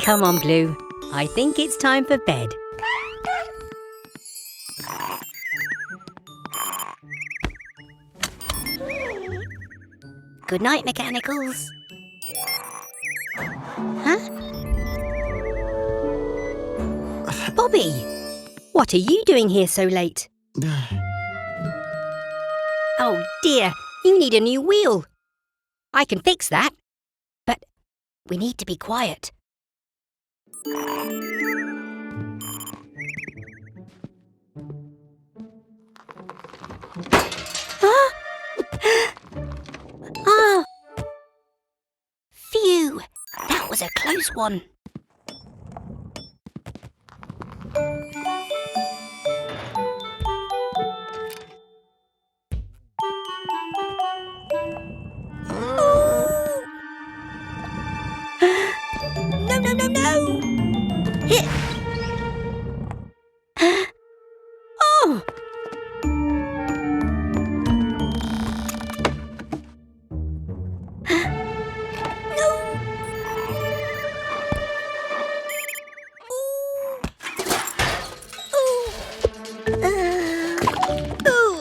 Come on, Blue. I think it's time for bed. Good night, Mechanicals. Huh? Bobby, what are you doing here so late? Oh dear, you need a new wheel. I can fix that, but we need to be quiet. Huh? Oh. Phew, that was a close one. No! Hit! Oh! No!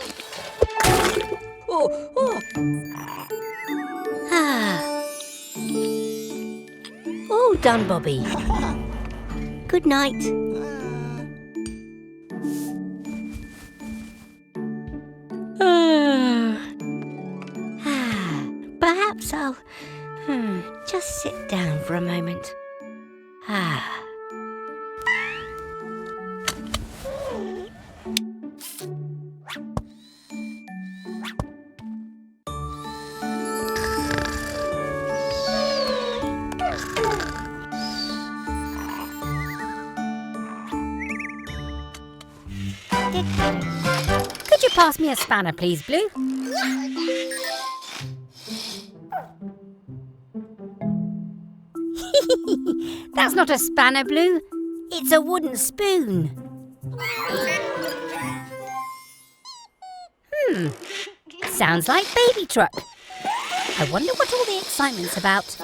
All done, Bobby. Good night. Perhaps I'll just sit down for a moment. Could you pass me a spanner, please, Blue? That's not a spanner, Blue. It's a wooden spoon. Sounds like baby truck. I wonder what all the excitement's about.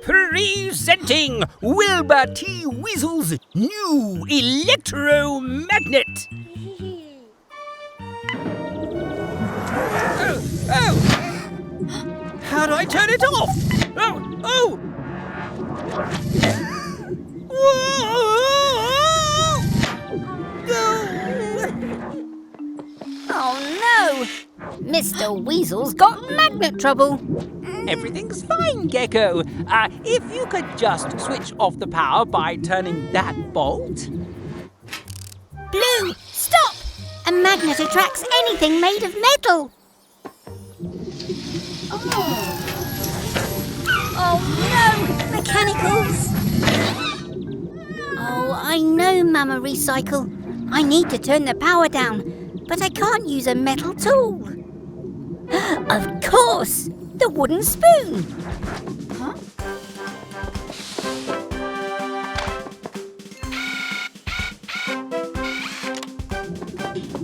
Presenting Wilbur T. Weasel's new electromagnet. Oh! How do I turn it off? Oh! Oh no! Mr. Weasel's got magnet trouble. Everything's fine, Gecko. If you could just switch off the power by turning that bolt. Blue, stop! A magnet attracts anything made of metal. Oh no! Mechanicals! Oh, I know, Mama Recycle. I need to turn the power down, but I can't use a metal tool. Of course! The wooden spoon! Huh?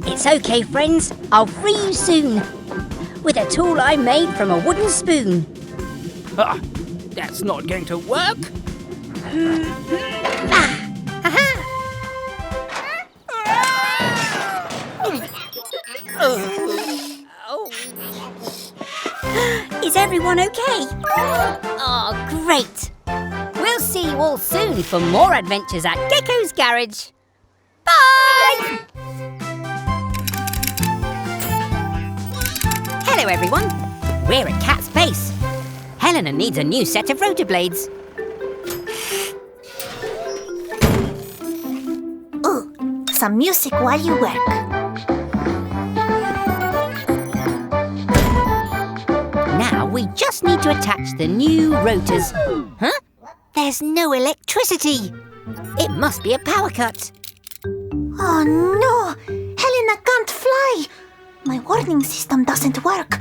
It's okay, friends. I'll free you soon. With a tool I made from a wooden spoon. That's not going to work. Is everyone okay? Oh, great! We'll see you all soon for more adventures at Gecko's Garage. Bye! Hello, everyone. We're at Cat's Base. Helena needs a new set of rotor blades. Ooh, some music while you work. Now we just need to attach the new rotors. Huh? There's no electricity. It must be a power cut. Oh no! Helena can't fly! My warning system doesn't work.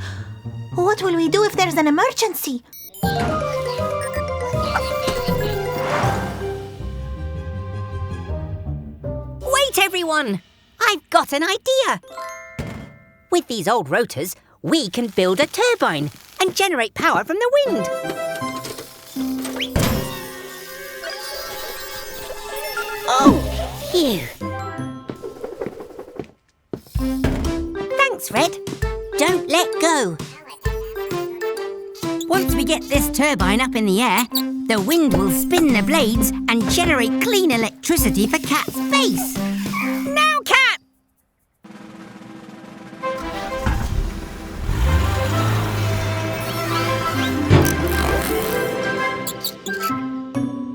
What will we do if there's an emergency? Wait, everyone! I've got an idea. With these old rotors, we can build a turbine and generate power from the wind. Phew. Thanks, Red. Don't let go. Once we get this turbine up in the air, the wind will spin the blades and generate clean electricity for Cat's base. Now, Cat!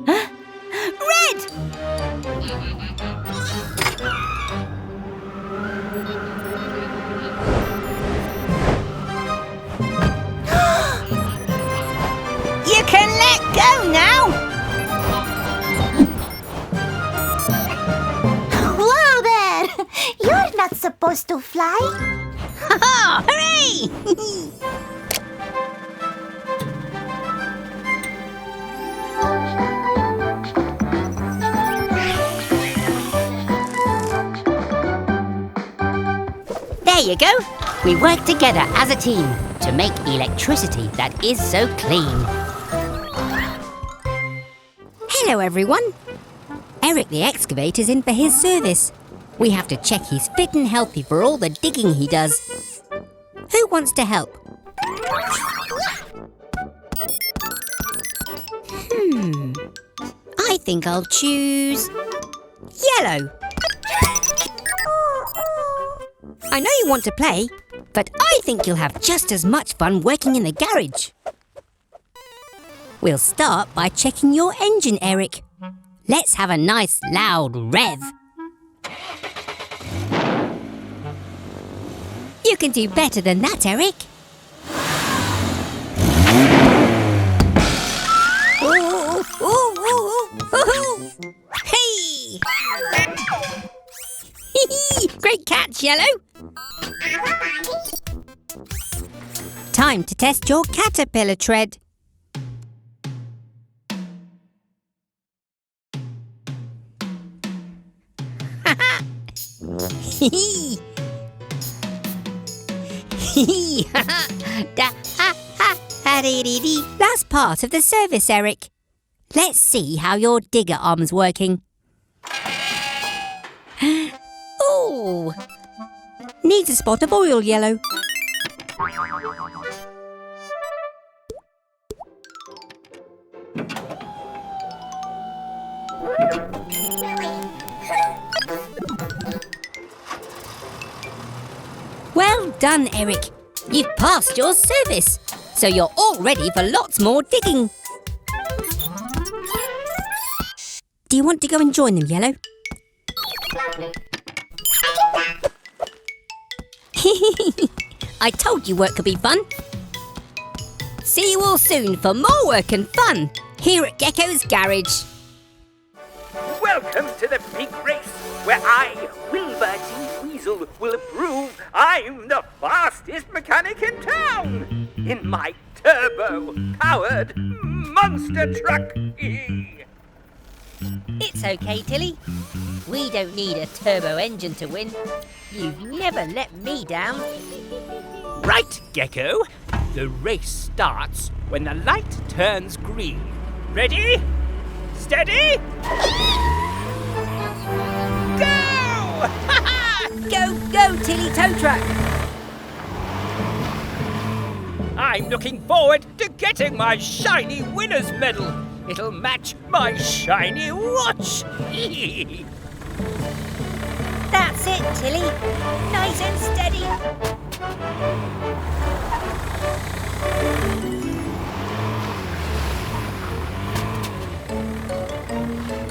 Huh? Red! You can let go now! Whoa there! You're not supposed to fly. Ha-ha! Hooray! There you go. We work together as a team to make electricity that is so clean. Hello, everyone. Eric the Excavator's in for his service. We have to check he's fit and healthy for all the digging he does. Who wants to help? I think I'll choose yellow. I know you want to play, but I think you'll have just as much fun working in the garage. We'll start by checking your engine, Eric. Let's have a nice loud rev. You can do better than that, Eric. Ooh, ooh, ooh, ooh, ooh. Hey! Great catch, Yellow. Time to test your caterpillar tread. That's part of the service, Eric. Let's see how your digger arm's working. Oh! Needs a spot of oil, Yellow. Well done, Eric. You've passed your service, so you're all ready for lots more digging. Do you want to go and join them, Yellow? I told you work could be fun. See you all soon for more work and fun here at Gecko's Garage. Welcome to the big race, where I, Wilbur D. Weasel, will prove I'm the fastest mechanic in town in my turbo-powered monster truck. It's okay, Tilly. We don't need a turbo engine to win. You've never let me down. Right, Gecko. The race starts when the light turns green. Ready? Steady? Go! Go, go, Tilly Tow Truck. I'm looking forward to getting my shiny winner's medal. It'll match my shiny watch. That's it, Tilly. Nice and steady.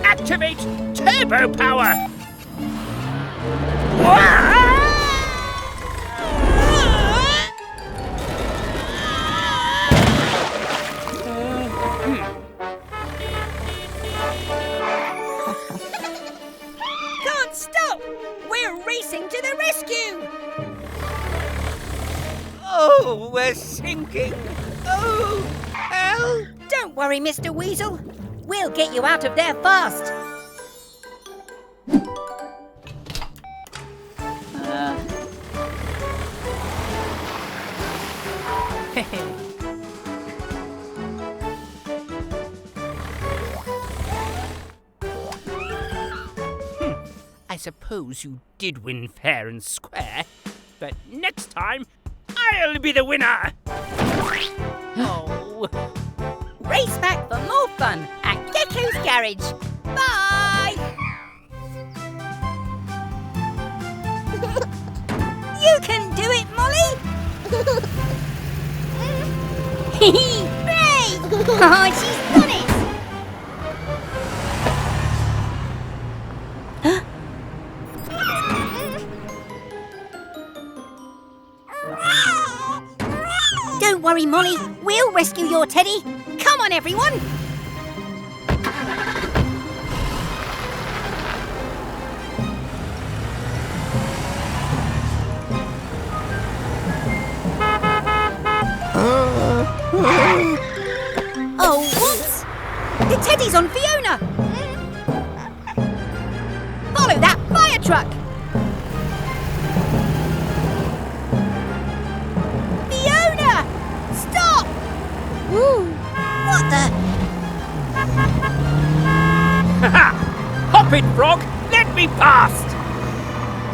Activate turbo power. Can't stop! We're racing to the rescue! Oh, we're sinking. Oh, help! Don't worry, Mr. Weasel. We'll get you out of there fast. I suppose you did win fair and square, but next time, I'll be the winner! Oh. Race back for more fun at Gecko's Garage. Bye! You can do it, Molly! Hooray! Oh, she's done it! Don't worry, Molly. We'll rescue your teddy. Come on, everyone. Oh, whoops! The teddy's on Fiona. Follow that fire truck. Fiona! Stop! Ooh, what the? Hop it, Frog! Let me past!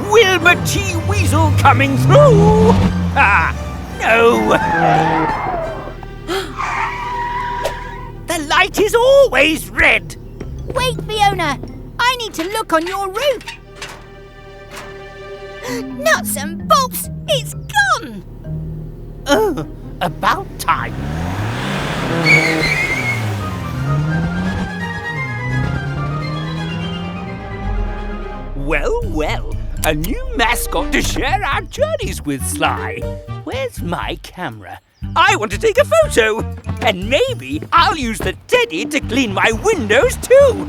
Wilma T. Weasel coming through! Ah, no! The light is always red! Wait, Fiona! I need to look on your roof. Nuts and bolts! It's gone! Oh, about time. Well, well, a new mascot to share our journeys with, Sly. Where's my camera? I want to take a photo. And maybe I'll use the teddy to clean my windows too.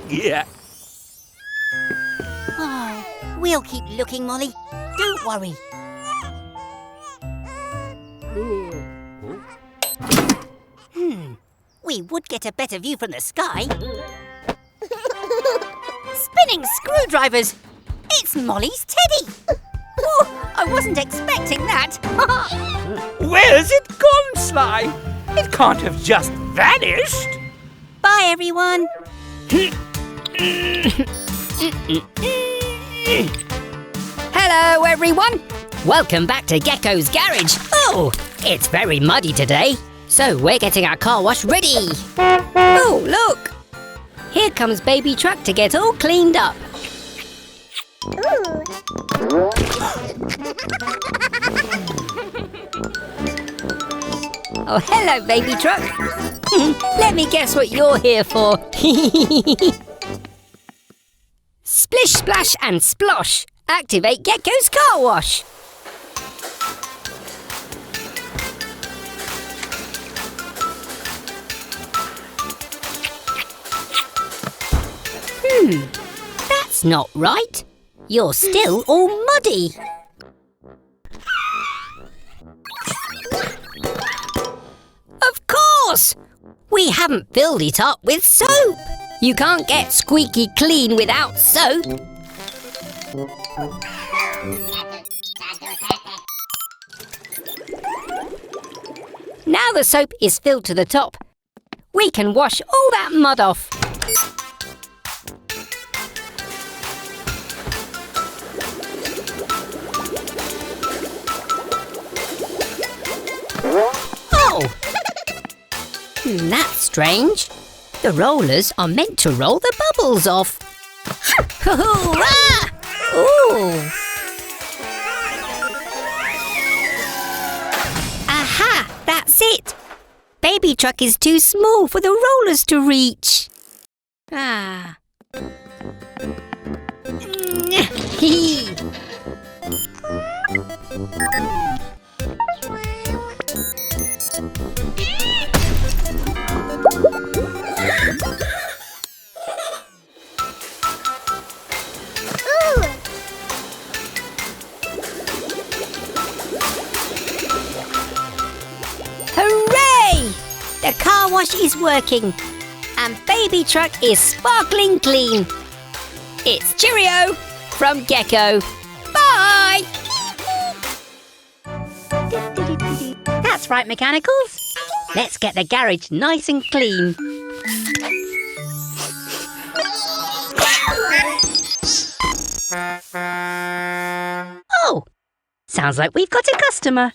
Yeah. Oh, we'll keep looking, Molly. Don't worry. We would get a better view from the sky. Spinning screwdrivers! It's Molly's teddy! Oh, I wasn't expecting that. Where's it gone, Sly? It can't have just vanished. Bye, everyone. Hello, everyone. Welcome back to Gecko's Garage. Oh, it's very muddy today, so we're getting our car wash ready. Oh, look. Here comes Baby Truck to get all cleaned up. Oh, hello, Baby Truck. Let me guess what you're here for. Splish, splash and splosh. Activate Gecko's car wash. That's not right. You're still all muddy. Of course! We haven't filled it up with soap. You can't get squeaky clean without soap. Now the soap is filled to the top, we can wash all that mud off. Oh! That's strange. The rollers are meant to roll the bubbles off. Hoo-hoo-ah! Ooh! Aha! That's it! Baby Truck is too small for the rollers to reach. Ah. Hee. Hooray! The car wash is working and Baby Truck is sparkling clean. It's cheerio from Gecko. Bye! That's right, Mechanicals. Let's get the garage nice and clean. Sounds like we've got a customer.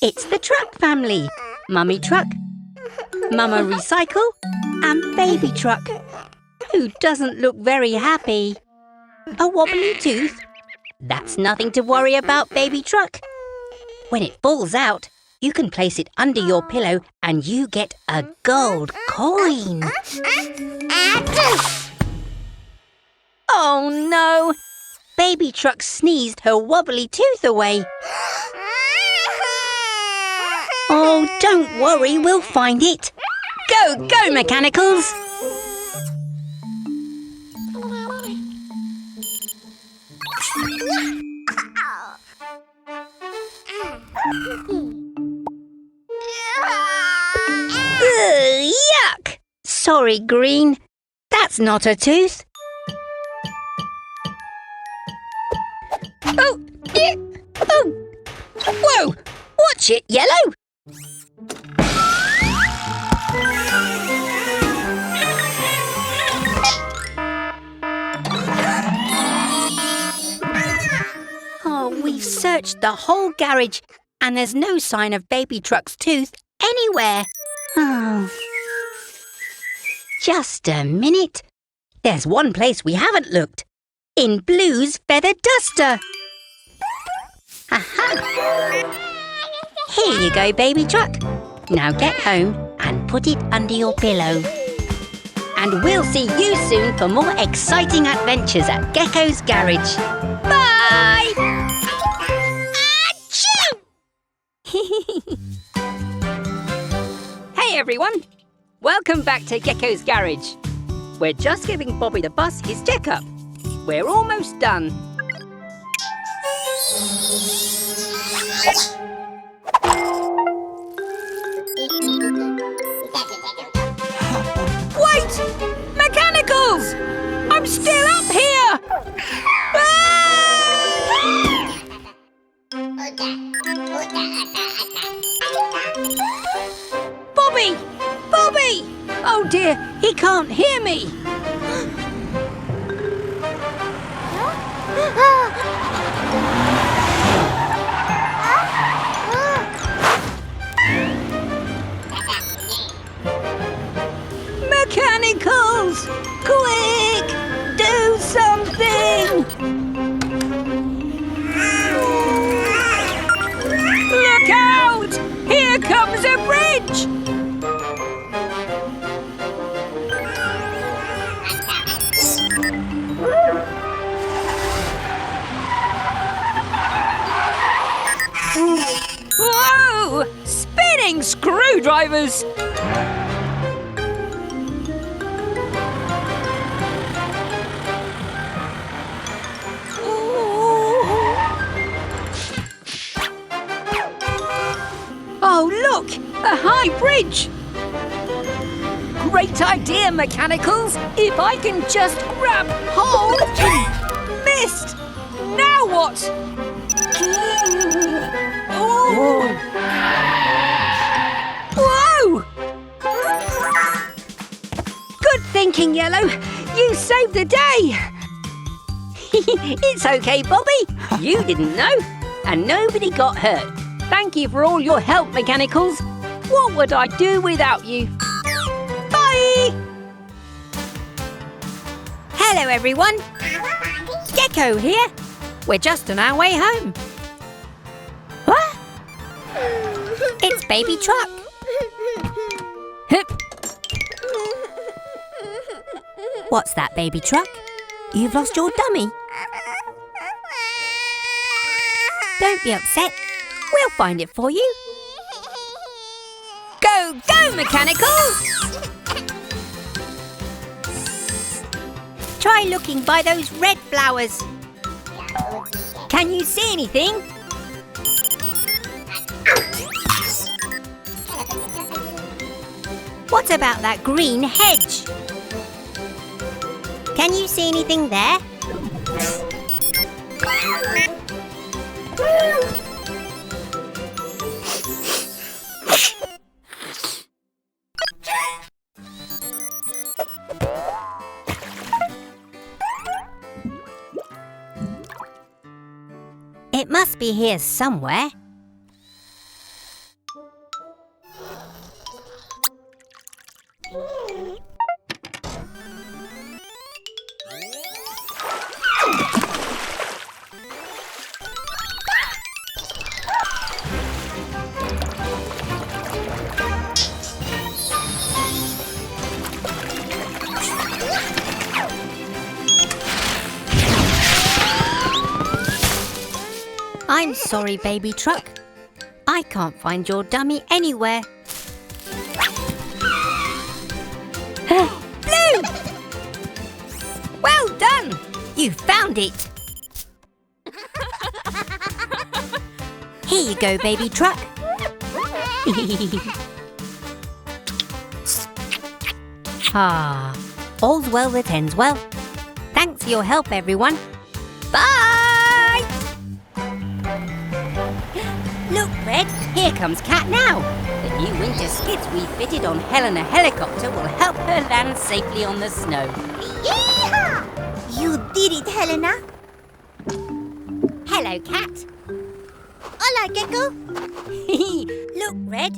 It's the Truck family. Mummy Truck, Mama Recycle, and Baby Truck, who doesn't look very happy. A wobbly tooth? That's nothing to worry about, Baby Truck. When it falls out, you can place it under your pillow and you get a gold coin. Oh no! Baby Truck sneezed her wobbly tooth away. Oh, don't worry, we'll find it. Go, go, Mechanicals! Ugh, yuck! Sorry, Green. That's not a tooth. Oh, yeah. Oh, whoa! Watch it, Yellow! Oh, we've searched the whole garage and there's no sign of Baby Truck's tooth anywhere. Oh. Just a minute. There's one place we haven't looked. In Blue's feather duster. Aha! Here you go, Baby Truck. Now get home and put it under your pillow. And we'll see you soon for more exciting adventures at Gecko's Garage. Bye! Hey everyone! Welcome back to Gecko's Garage. We're just giving Bobby the bus his checkup. We're almost done. Wait! Mechanicals! I'm still up here! Bobby! Bobby! Oh dear, he can't hear me! Mechanicals! Quick! Do something! Look out! Here comes a bridge! Whoa! Spinning screwdrivers! Oh, look! A high bridge! Great idea, Mechanicals! If I can just grab hold... Missed! Now what? Oh. Whoa! Good thinking, Yellow. You saved the day. It's okay, Bobby. You didn't know, and nobody got hurt. Thank you for all your help, Mechanicals. What would I do without you? Bye! Hello, everyone. Gecko here. We're just on our way home. What? It's Baby Truck. What's that, Baby Truck? You've lost your dummy. Don't be upset. We'll find it for you. Go, go, Mechanicals! Try looking by those red flowers. Can you see anything? What about that green hedge? Can you see anything there? It must be here somewhere. I'm sorry, baby truck. I can't find your dummy anywhere. Blue! Well done! You found it! Here you go, baby truck. All's well that ends well. Thanks for your help, everyone. Bye! Look, Red, here comes Cat now. The new winter skids we fitted on Helena Helicopter will help her land safely on the snow. Yeehaw! You did it, Helena. Hello, Cat. Hola, Gecko. Look, Red.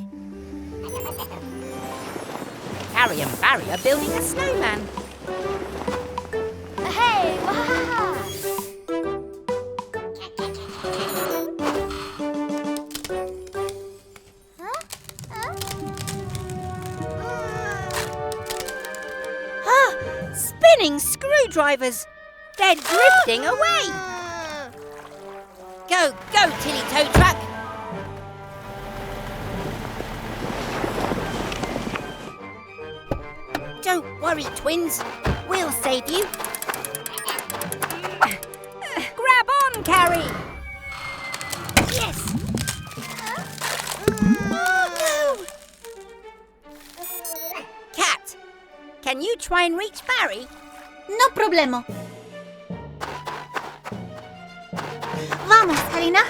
Harry and Barry are building a snowman. Hey, wow! Spinning screwdrivers. They're drifting away. Go, go, Tilly Tow Truck. Don't worry, twins. We'll save you. Grab on, Carrie. Yes. Cat, can you try and reach Barry? No problemo. Vamos, Helena.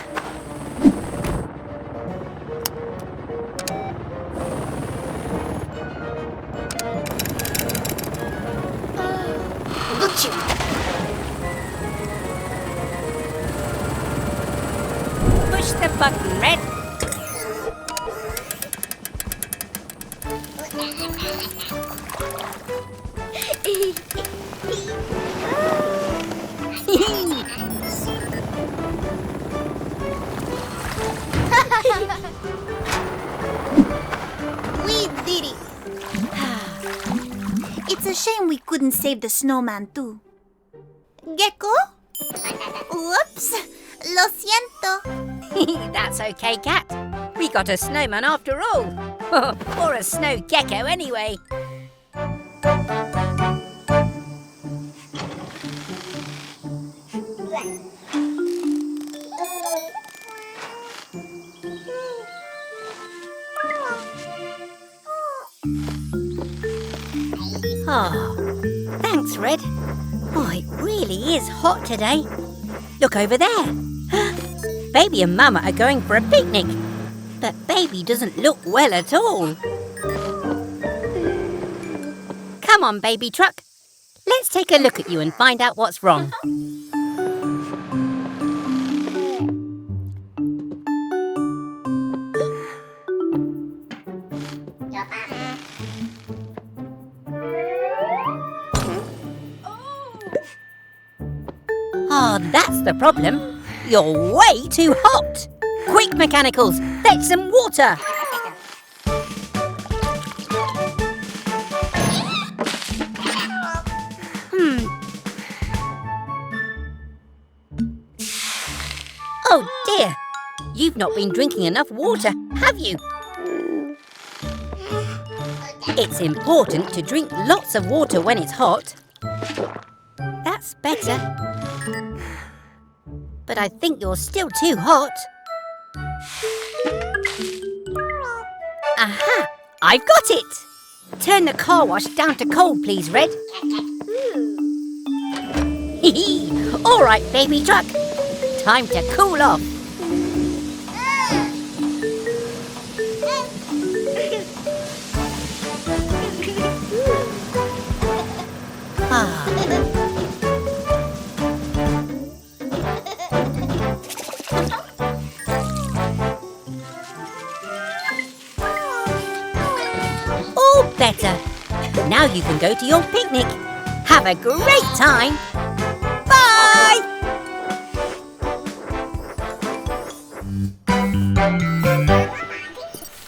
Got you. Push the button, Red. We did it. It's a shame we couldn't save the snowman too. Gecko? Whoops. Lo siento. That's okay, Cat. We got a snowman after all. Or a snow gecko anyway. Oh, thanks, Red. Oh, it really is hot today. Look over there. Baby and Mama are going for a picnic. But Baby doesn't look well at all. Come on, Baby Truck. Let's take a look at you and find out what's wrong. Oh, that's the problem. You're way too hot. Quick, mechanicals, fetch some water. Oh dear, you've not been drinking enough water, have you? It's important to drink lots of water when it's hot. That's better. But I think you're still too hot. Aha! I've got it! Turn the car wash down to cold, please, Red. Hee-hee! All right, Baby Truck. Time to cool off. you can go to your picnic. Have a great time. Bye!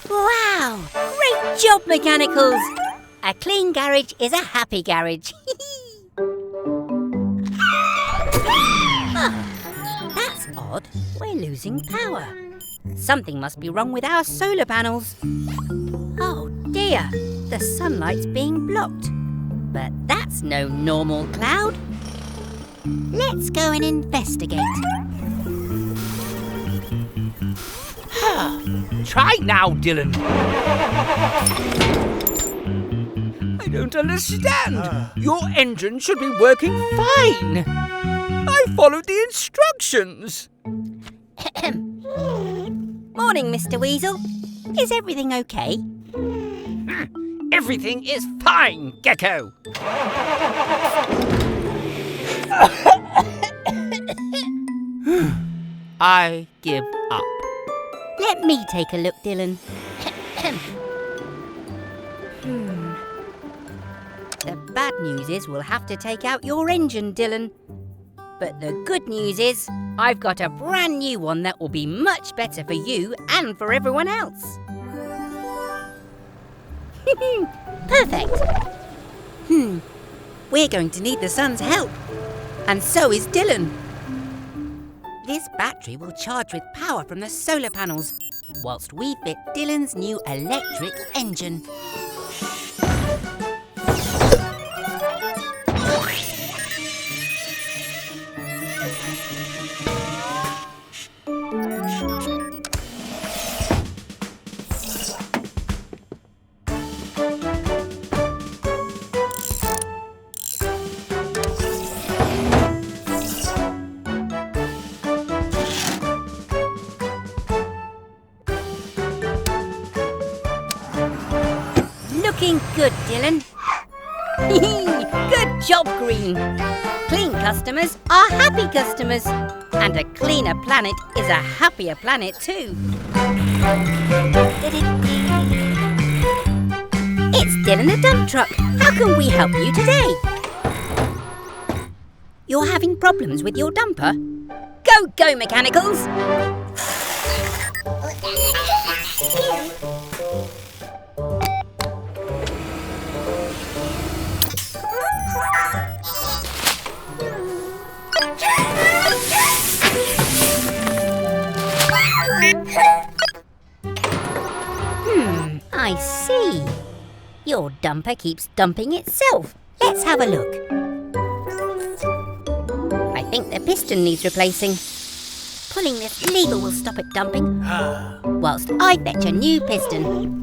Wow! Great job, Mechanicals! A clean garage is a happy garage. That's odd. We're losing power. Something must be wrong with our solar panels. Oh dear, the sunlight's being blocked. But that's no normal cloud. Let's go and investigate. Try now, Dylan. I don't understand. Your engine should be working fine. I followed the instructions. Morning, Mr. Weasel. Is everything okay? Everything is fine, Gecko. I give up. Let me take a look, Dylan. The bad news is we'll have to take out your engine, Dylan. But the good news is I've got a brand new one that will be much better for you and for everyone else. Perfect. We're going to need the sun's help. And so is Dylan. This battery will charge with power from the solar panels, whilst we fit Dylan's new electric engine. Looking good, Dylan. Good job, Green. Clean customers are happy customers. And a cleaner planet is a happier planet too. It's Dylan the dump truck. How can we help you today? You're having problems with your dumper? Go, Mechanicals! I see. Your dumper keeps dumping itself. Let's have a look. I think the piston needs replacing. Pulling this lever will stop it dumping, whilst I fetch a new piston.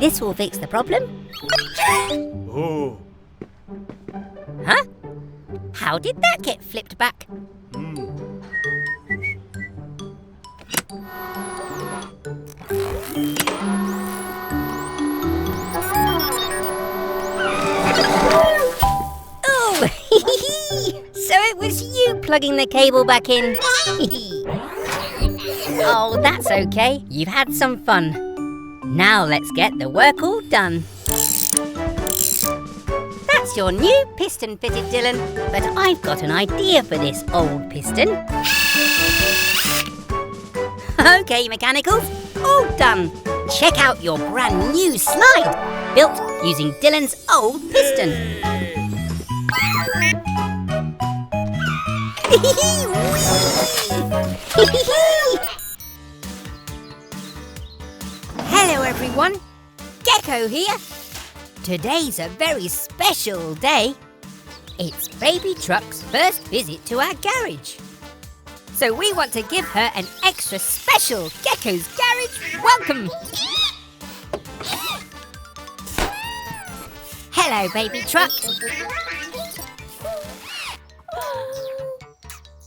This will fix the problem. Oh. Huh? How did that get flipped back? Oh, so it was you plugging the cable back in. Oh, that's okay. You've had some fun. Now let's get the work all done. That's your new piston fitted, Dylan. But I've got an idea for this old piston. Okay, Mechanicals, all done. Check out your brand new slide, built using Dylan's old piston. Hello everyone, Gecko here. Today's a very special day. It's Baby Truck's first visit to our garage. So we want to give her an extra special Gecko's Garage welcome. Hello, Baby Truck.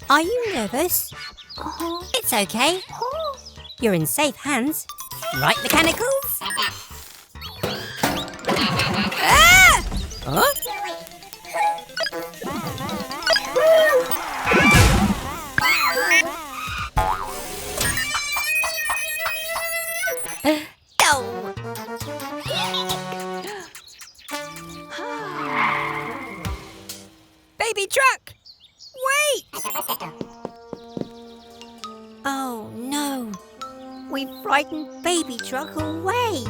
Are you nervous? It's okay. You're in safe hands. Right, mechanicals? Ah! Huh? Oh. Baby truck! Wait! Oh no! We've frightened Baby Truck away!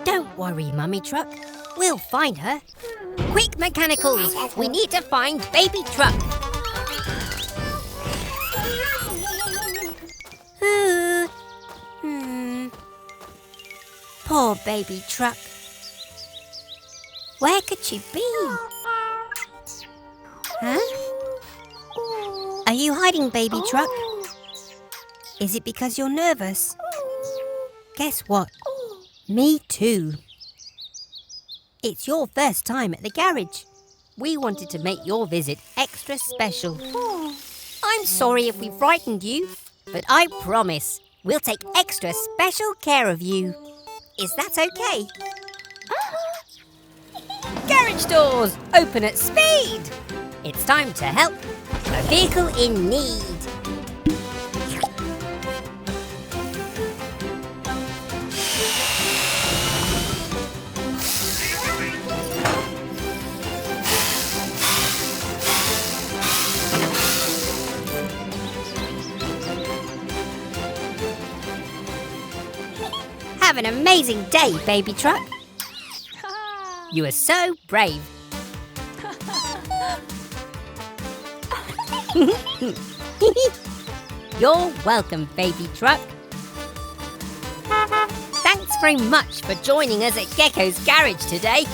Don't worry, Mummy Truck. We'll find her. Quick, mechanicals! We need to find Baby Truck! Poor Baby Truck. Where could she be? Huh? Are you hiding, Baby Truck? Is it because you're nervous? Guess what? Me too. It's your first time at the garage. We wanted to make your visit extra special. I'm sorry if we frightened you, but I promise we'll take extra special care of you. Is that okay? Garage doors open at speed. It's time to help a vehicle in need. Have an amazing day, Baby Truck. You are so brave. You're welcome, Baby Truck. Thanks very much for joining us at Gecko's Garage today.